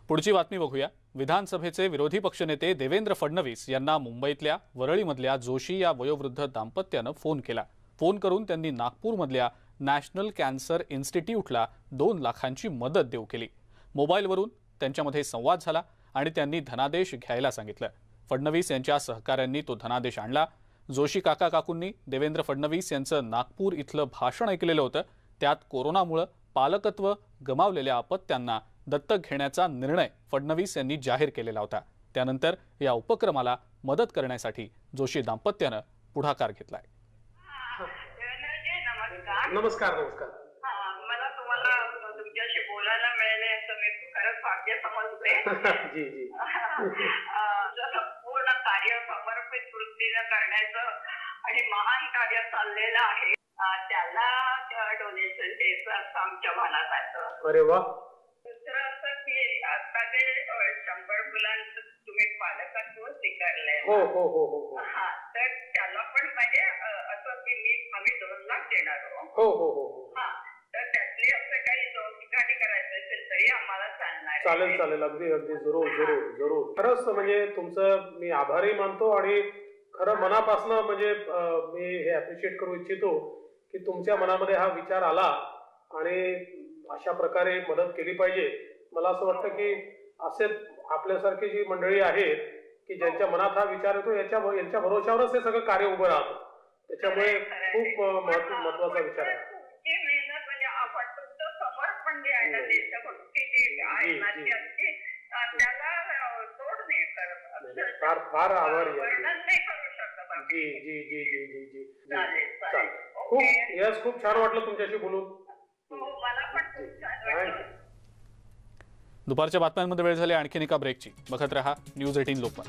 पुढची बातमी बघूया। विधानसभेचे विरोधी पक्षनेते देवेंद्र फडणवीस यांना मुंबईतल्या वरळीमधल्या जोशी या वयोवृद्ध दाम्पत्यानं फोन केला। फोन करून त्यांनी नागपूरमधल्या नॅशनल कॅन्सर इन्स्टिट्यूटला 2 लाखांची मदत देऊ केली। मोबाईलवरून त्यांच्यामध्ये संवाद झाला आणि त्यांनी धनादेश घ्यायला सांगितलं। फडणवीस यांच्या सहकाऱ्यांनी तो धनादेश आणला। जोशी काका काकूंनी देवेंद्र फडणवीस यांचं नागपूर इथलं भाषण ऐकलेलं होतं। त्यात कोरोनामुळे पालकत्व गमावलेल्या अपत्यांना दत्तक घेण्याचा निर्णय फडणवीस यांनी जाहीर केलेला होता। त्यानंतर या उपक्रमाला मदत करण्यासाठी जोशी दाम्पत्यानं पुढाकार घेतलाय। नमस्कार नमस्कार। मला तुम्हाला तुमच्याशी बोलायला मिळाले असं मी खरंच भाग्य समजते। जी जी जसं पूर्ण कार्य समर्पित वृत्तीनं करण्याचं आणि महान कार्य चाललेलं आहे त्याला डोनेशन द्यायचं असं आमच्या मनात आलं। अरे वा। दुसरं असं की आता जे 100 मुलांचं तुम्ही पालकत्व स्वीकारलंय हो हो हो हो हा तर त्याला पण म्हणजे असं की आम्ही 2 लाख देणार आहोत। हो हो हो हा तर त्यातली असं काही 2 ठिकाणी करायचं असेल तरी आम्हाला चालणार। चालेल चालेल अगदी अगदी जरूर जरूर जरूर। खरंच म्हणजे तुमचं मी आभारी मानतो आणि खरं मनापासून म्हणजे मी हे अप्रिशिएट करू इच्छितो की तुमच्या मनामध्ये हा विचार आला आणि अशा प्रकारे मदत केली पाहिजे। मला असं वाटतं की असे आपल्यासारखी जी मंडळी आहेत की ज्यांच्या मनात हा विचार येतो यांच्या भरोशावरच हे सगळं कार्य उभं राहतं। त्याच्यामुळे खूप महत्वाचा विचार आहे। मेहनत म्हणजे आपण तुमचं समर्पण जे आहे ना देशभक्ती जी आहे ना त्याला तोड नाही करत। फार फार आभारी आहे। वर्णन नाही करू शकत। जी जी जी जी जी जी चालेल चालेल। खूप छान वाटलं तुमच्याशी बोलून। मला पण खूप छान वाटलं। दुपारच्या बातम्यांमध्ये वेळ झाली आणखीन एका ब्रेकची। बघत रहा न्यूज 18 लोकमत।